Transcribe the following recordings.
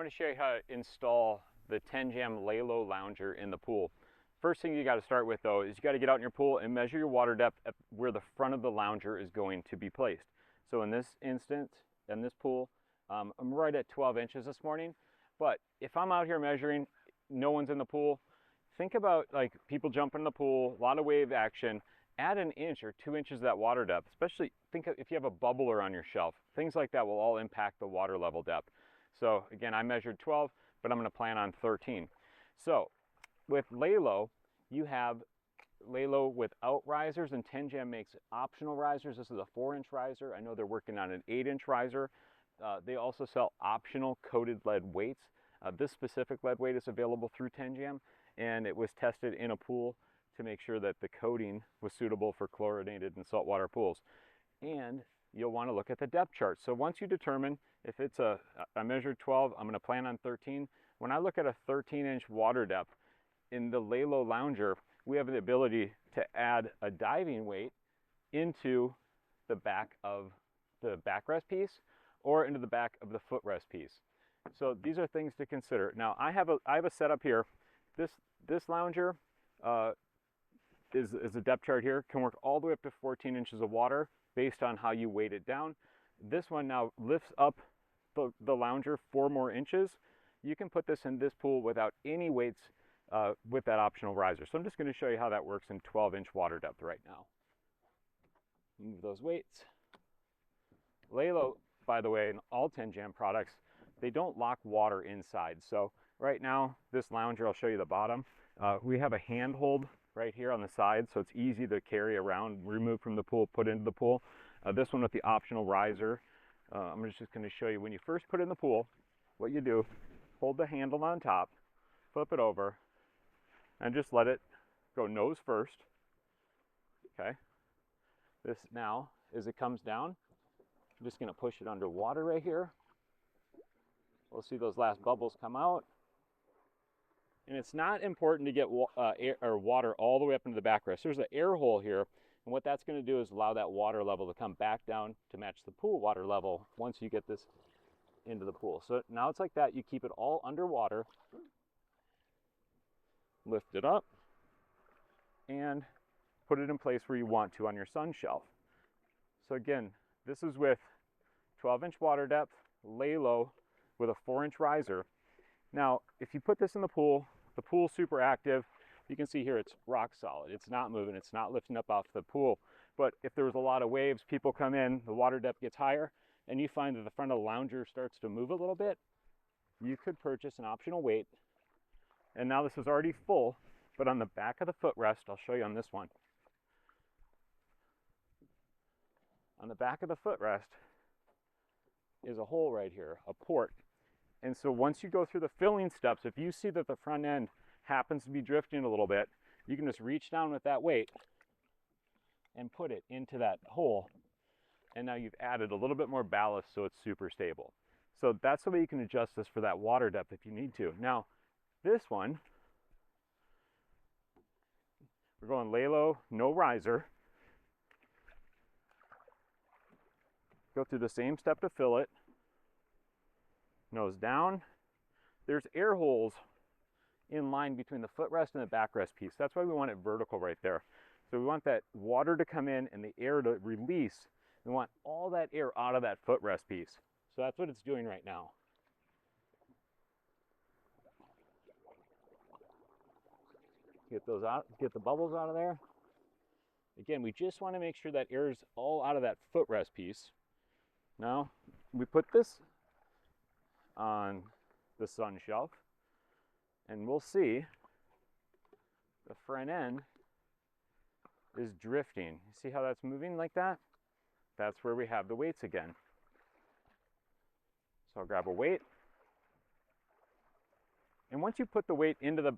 I'm going to show you how to install the Tenjam Laylo Lounger in the pool. First thing you got to start with though is you got to get out in your pool and measure your water depth at where the front of the lounger is going to be placed. So in this instance, in this pool, I'm right at 12 inches this morning. But if I'm out here measuring, no one's in the pool, think about like people jumping in the pool, a lot of wave action, add an inch or 2 inches of that water depth, especially think of if you have a bubbler on your shelf. Things like that will all impact the water level depth. So again, I measured 12, but I'm going to plan on 13. So with Laylo, you have Laylo without risers, and Tenjam makes optional risers. This is a 4-inch riser. I know they're working on an 8-inch riser. They also sell optional coated lead weights. This specific lead weight is available through Tenjam, and it was tested in a pool to make sure that the coating was suitable for chlorinated and saltwater pools. And you'll want to look at the depth chart. So once you determine if it's I measured 12, I'm going to plan on 13. When I look at a 13-inch water depth in the Laylo Lounger, we have the ability to add a diving weight into the back of the backrest piece or into the back of the footrest piece. So these are things to consider. Now I have a setup here. This lounger is a depth chart here, can work all the way up to 14 inches of water based on how you weight it down. This one now lifts up the lounger 4 more inches. You can put this in this pool without any weights with that optional riser. So I'm just going to show you how that works in 12-inch water depth right now. Move those weights. Laylo, by the way, and all Tenjam products, they don't lock water inside. So right now, this lounger, I'll show you the bottom. We have a handhold right here on the side, so it's easy to carry around, remove from the pool, put into the pool. This one with the optional riser, I'm just going to show you when you first put it in the pool, what you do, hold the handle on top, flip it over, and just let it go nose first. Okay. This now, as it comes down, I'm just going to push it underwater right here. We'll see those last bubbles come out. And it's not important to get water all the way up into the backrest. There's an air hole here, and what that's going to do is allow that water level to come back down to match the pool water level once you get this into the pool. So now it's like that. You keep it all underwater, lift it up, and put it in place where you want to on your sun shelf. So again, this is with 12-inch water depth, Laylo with a 4-inch riser. Now, if you put this in the pool's super active. You can see here it's rock solid. It's not moving, it's not lifting up off the pool. But if there was a lot of waves, people come in, the water depth gets higher, and you find that the front of the lounger starts to move a little bit, you could purchase an optional weight. And now this is already full, but on the back of the footrest, I'll show you on this one. On the back of the footrest is a hole right here, a port. And so once you go through the filling steps, if you see that the front end happens to be drifting a little bit, you can just reach down with that weight and put it into that hole. And now you've added a little bit more ballast so it's super stable. So that's the way you can adjust this for that water depth if you need to. Now, this one, we're going Laylo, no riser. Go through the same step to fill it. Nose down. There's air holes in line between the footrest and the backrest piece. That's why we want it vertical right there. So we want that water to come in and the air to release. We want all that air out of that footrest piece. So that's what it's doing right now. Get those out, get the bubbles out of there. Again, we just want to make sure that air is all out of that footrest piece. Now, we put this on the sun shelf, and we'll see the front end is drifting. You see how that's moving like that? That's where we have the weights again. So I'll grab a weight. And once you put the weight into the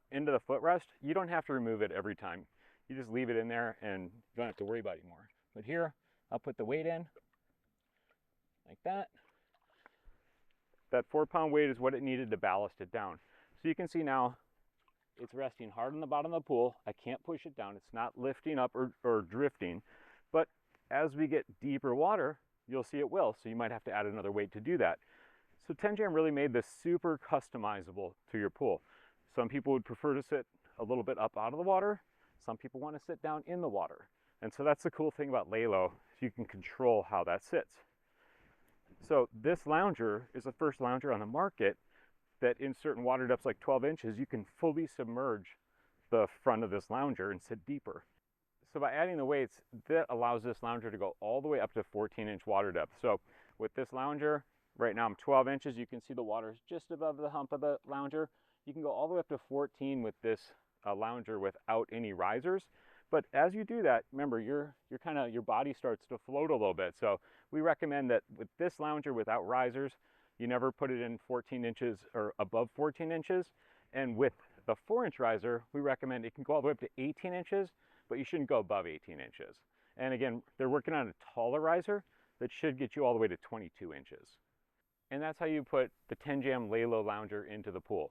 footrest, you don't have to remove it every time. You just leave it in there and you don't have to worry about it anymore. But here, I'll put the weight in like that. That 4-pound weight is what it needed to ballast it down. So you can see now it's resting hard on the bottom of the pool. I can't push it down. It's not lifting up or drifting. But as we get deeper water, you'll see it will. So you might have to add another weight to do that. So Tenjam really made this super customizable to your pool. Some people would prefer to sit a little bit up out of the water. Some people want to sit down in the water. And so that's the cool thing about Laylo, you can control how that sits. So this lounger is the first lounger on the market that in certain water depths like 12 inches, you can fully submerge the front of this lounger and sit deeper. So by adding the weights, that allows this lounger to go all the way up to 14-inch water depth. So with this lounger, right now I'm 12 inches. You can see the water is just above the hump of the lounger. You can go all the way up to 14 with this lounger without any risers. But as you do that, remember your body starts to float a little bit. So we recommend that with this lounger without risers, you never put it in 14 inches or above 14 inches. And with the 4-inch riser, we recommend it can go all the way up to 18 inches, but you shouldn't go above 18 inches. And again, they're working on a taller riser that should get you all the way to 22 inches. And that's how you put the Tenjam Laylo Lounger into the pool.